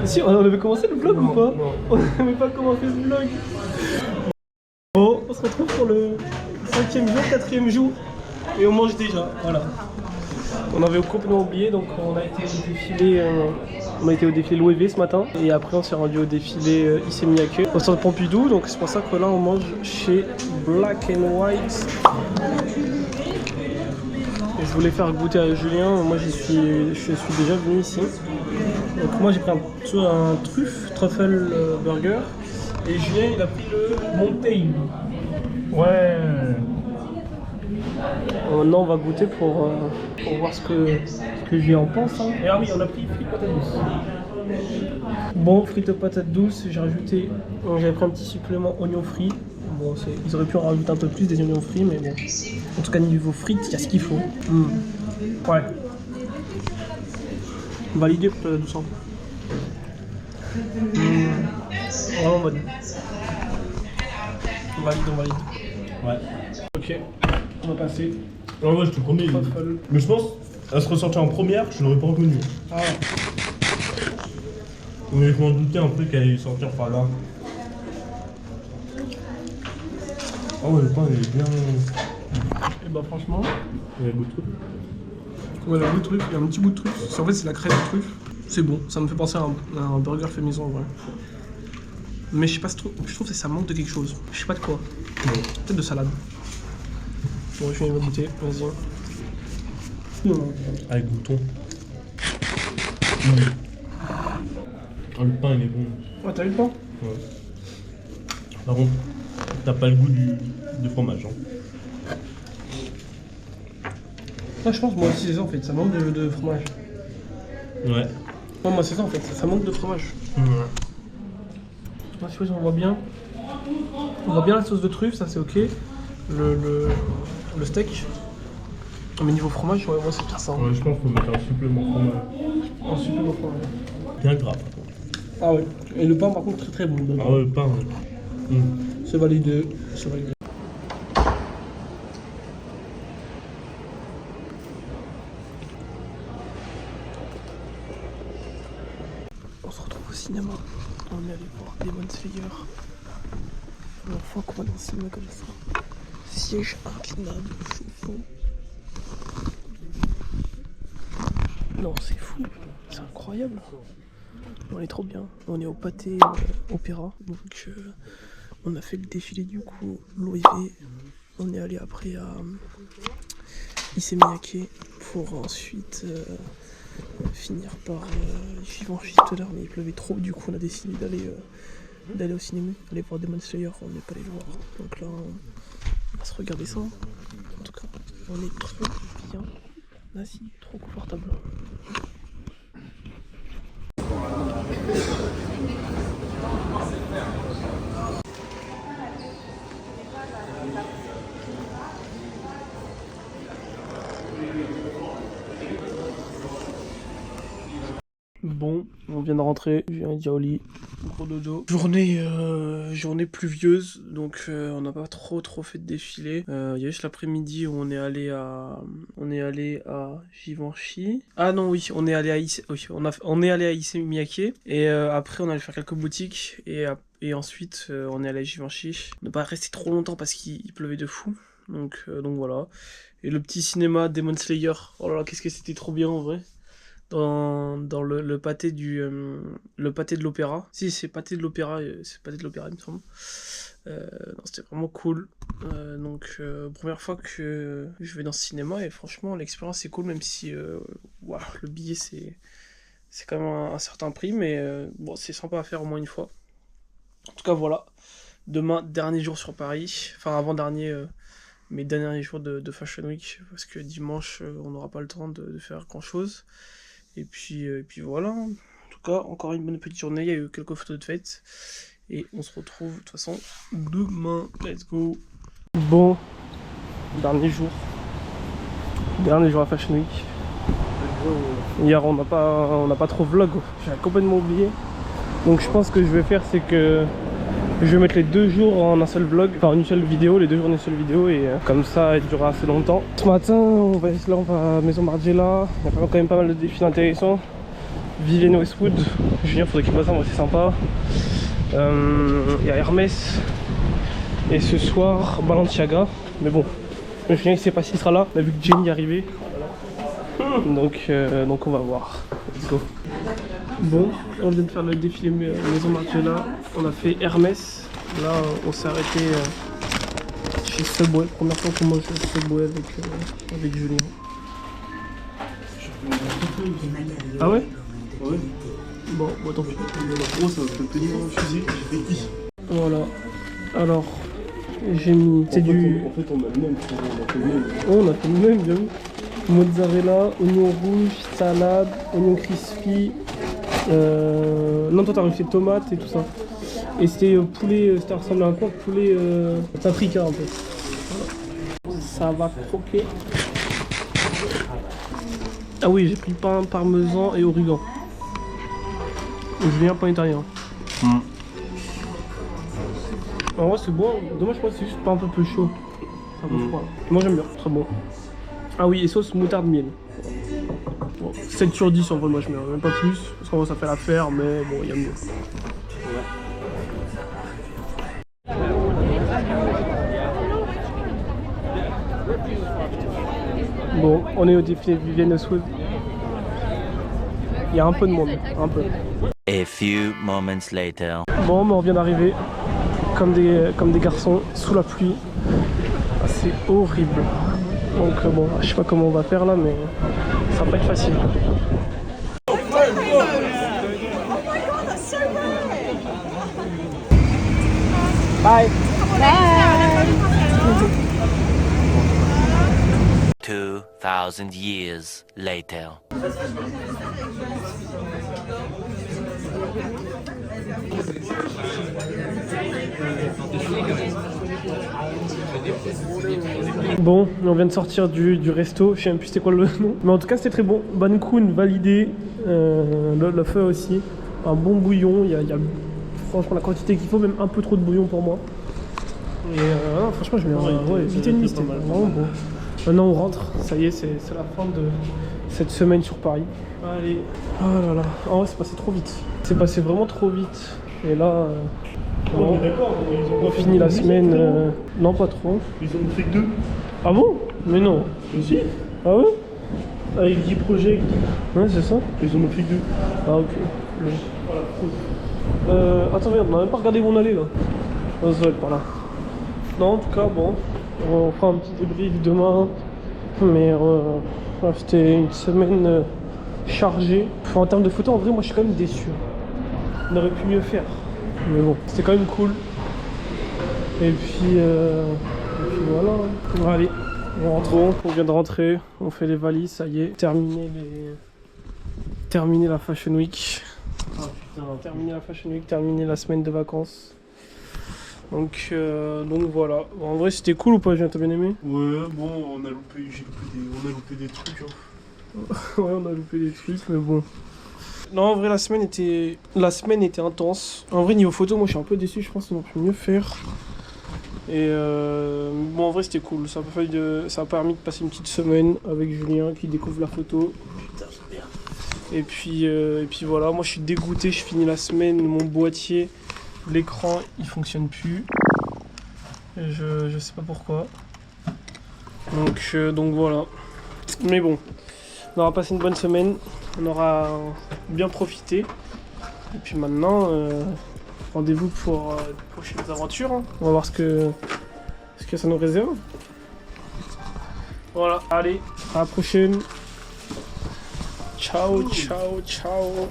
Si, on avait commencé le vlog ou pas? Non. On n'avait pas commencé ce vlog. Bon, on se retrouve pour le 5e jour, 4e jour. Et on mange déjà, voilà. On avait complètement oublié, donc on a été au défilé l'OEV ce matin. Et après on s'est rendu au défilé Issey Miyake au centre Pompidou. Donc c'est pour ça que là on mange chez Black and White. Et je voulais faire goûter à Julien, moi je suis déjà venu ici. Donc moi j'ai pris un truffle burger. Et Julien il a pris le Mountain. Ouais. Maintenant on va goûter pour voir ce que Julien en pense. Hein. Et ah oui, on a pris frites patates douces. Bon, frites patates douces, j'avais pris un petit supplément oignons frits. Bon, ils auraient pu en rajouter un peu plus des oignons frits, mais bon. En tout cas, niveau frites, il y a ce qu'il faut. Ouais. Validé pour patate douce. Vraiment bonne. On valide. Ouais. Ok, on va passer. Ah ouais, je te promets. Mais je pense, à se ressortir en première, je l'aurais pas reconnu. Ah ouais. Mais je m'en doutais un peu qu'elle allait sortir par là. Ah ouais, le pain il est bien. Et bah franchement, Il y a le goût de truc. ouais, le goût de truffe, il y a un petit bout de truffe. En fait, c'est la crème de truffe. C'est bon, ça me fait penser à un burger fait maison en vrai. Mais je sais pas, je trouve que ça manque de quelque chose. Je sais pas de quoi. Ouais. Peut-être de salade. Bon, je vais goûter, vas-y. Avec bouton. Ah, le pain il est bon. Ouais, t'as eu le pain? Ouais. Par contre, t'as pas le goût de fromage. Hein. Ah, je pense, moi aussi, c'est ça en fait, ça manque de fromage. Ouais. Ouais, moi, c'est ça en fait, ça manque de fromage. Ouais. Je sais pas si on voit bien. On voit bien la sauce de truffe, ça c'est ok. Le steak. Mais niveau fromage, ouais, moi c'est pire ça. Hein. Ouais, je pense qu'il faut mettre un supplément fromage. Un supplément fromage. Bien gras par contre. Ah ouais. Et le pain par contre très très bon. Dedans. Ah ouais, le pain. Ouais. C'est validé. C'est validé. On se retrouve au cinéma. On est allé voir Demon Slayer. La première fois qu'on va dans le cinéma comme ça. Siège inclinable, chauffant. Non, c'est fou. C'est incroyable. On est trop bien. On est au Pâté Opéra. Donc on a fait le défilé du coup, l'OEV. On est allé après à Issey Miyake pour ensuite finir par Givenchy tout à l'heure, mais il pleuvait trop, du coup on a décidé d'aller au cinéma, aller voir Demon Slayer, on n'est pas allé le voir. Donc là on va se regarder ça. En tout cas, on est trop bien assis, trop confortable. Bon, on vient de rentrer, je viens dire au lit, gros dodo. Journée pluvieuse, donc on n'a pas trop fait de défilé. Il y a juste l'après-midi où on est allé à Givenchy. Ah non oui, on est allé à Issey Miyake et après on allait faire quelques boutiques et ensuite on est allé à Givenchy. On n'a pas resté trop longtemps parce qu'il pleuvait de fou. Donc voilà. Et le petit cinéma Demon Slayer, oh là là, qu'est-ce que c'était trop bien en vrai. Dans le pâté le pâté de l'opéra. Si, c'est pâté de l'opéra, il me semble. Non, c'était vraiment cool. Donc, première fois que je vais dans ce cinéma et franchement, l'expérience est cool, même si wow, le billet c'est quand même un certain prix, mais bon, c'est sympa à faire au moins une fois. En tout cas, voilà. Demain, dernier jour sur Paris, enfin avant-dernier. Mes derniers jours de Fashion Week, parce que dimanche, on n'aura pas le temps de faire grand-chose. Et puis voilà, en tout cas, encore une bonne petite journée, il y a eu quelques photos de fête. Et on se retrouve de toute façon demain, let's go. Bon, dernier jour à Fashion Week. Hier on n'a pas trop vlog, j'ai complètement oublié. Donc je pense que je vais faire, c'est que je vais mettre les 2 jours en un seul vlog, enfin une seule vidéo, les 2 jours en une seule vidéo et comme ça elle durera assez longtemps. Ce matin on va à Maison Margiela, il y a quand même pas mal de défis intéressants. Vivienne Westwood. Julien, faudrait qu'il passe ça, moi c'est sympa. Il y a Hermès. Et ce soir, Balenciaga. Mais bon, Julien il sait pas s'il sera là. On a vu que Jenny est arrivée. Donc on va voir. Let's go. Bon, on vient de faire le défilé Maison Margiela. On a fait Hermès. Là, on s'est arrêté chez Subway. Première fois qu'on mange chez Subway avec Julien. Ah ouais? Ouais. Bon, tant pis. En gros, ça va peut-être tenir dans le fusil. J'ai fait 10. Voilà. Alors, j'ai mis. C'est du. En fait, on a le même. On a fait le même. Oh, on a fait le même, bien vu. Mozzarella, oignon rouge, salade, oignon crispy. Non, toi t'as rajouté tomates et tout ça. Et c'était poulet, c'était ressemblé à quoi? Poulet paprika un peu. Voilà. Ça va croquer. Ah oui, j'ai pris pain parmesan et origan. Julien, pain italien. En vrai, c'est bon. Dommage, je pense que c'est juste pas un peu chaud. C'est un peu froid. Moi, j'aime bien. Très bon. Ah oui, et sauce moutarde miel. Bon, 7 sur 10 en vrai, moi je mets même pas plus. Parce qu'en vrai, ça fait l'affaire, mais bon, il y a mieux. Bon, on est au défilé de Vivienne Westwood. Il y a un peu de monde, un peu. A few moments later. Bon, mais on vient d'arriver, comme des garçons, sous la pluie. Ah, c'est horrible. Donc bon, je sais pas comment on va faire là, mais ça va pas être facile. Bye. Bye. 2000 years later. Bon, on vient de sortir du resto, je sais même plus c'était quoi le nom. Mais en tout cas c'était très bon. Ban Kun validé, le feu aussi. Un bon bouillon, il y a franchement la quantité qu'il faut, même un peu trop de bouillon pour moi. Et non, franchement je mets vite une liste, c'était vraiment bon. Maintenant on rentre, ça y est, c'est la fin de cette semaine sur Paris. Allez, oh là là, en vrai c'est passé trop vite. C'est passé vraiment trop vite. Et là, On est d'accord, on finit la semaine, non pas trop. Ils ont fait que 2. Ah bon? Mais non. Aussi. Ah ouais? Avec 10 projets. Ouais, c'est ça. Ils en ont fait que 2. Ah ok. Attends, regarde, on a même pas regardé où on allait là. On se va être par là. Non, en tout cas, bon, on fera un petit débrief demain. Mais c'était une semaine chargée. Enfin, en termes de photos, en vrai, moi je suis quand même déçu. On aurait pu mieux faire. Mais bon, c'était quand même cool. Et puis voilà. Bon, allez, on rentre. Bon, on vient de rentrer, on fait les valises, ça y est. Terminé la Fashion Week. Ah putain. Terminé la Fashion Week, terminé la semaine de vacances. Donc voilà. Bon, en vrai, c'était cool ou pas, Julien, t'as bien aimé? Ouais, bon, on a loupé des trucs. Hein. Ouais, on a loupé des trucs, mais bon. Non, en vrai, la semaine était intense. En vrai, niveau photo, moi, je suis un peu déçu. Je pense qu'on aurait pu mieux faire. Et bon, en vrai, c'était cool. Ça a permis de passer une petite semaine avec Julien qui découvre la photo. Putain, c'est bien. Et puis voilà, moi, je suis dégoûté. Je finis la semaine, mon boîtier, l'écran, il fonctionne plus. Et je sais pas pourquoi. Donc voilà. Mais bon, on aura passé une bonne semaine. On aura bien profité. Et puis maintenant, rendez-vous pour de prochaines aventures. Hein. On va voir ce que ça nous réserve. Voilà, allez, à la prochaine. Ciao, ciao, ciao.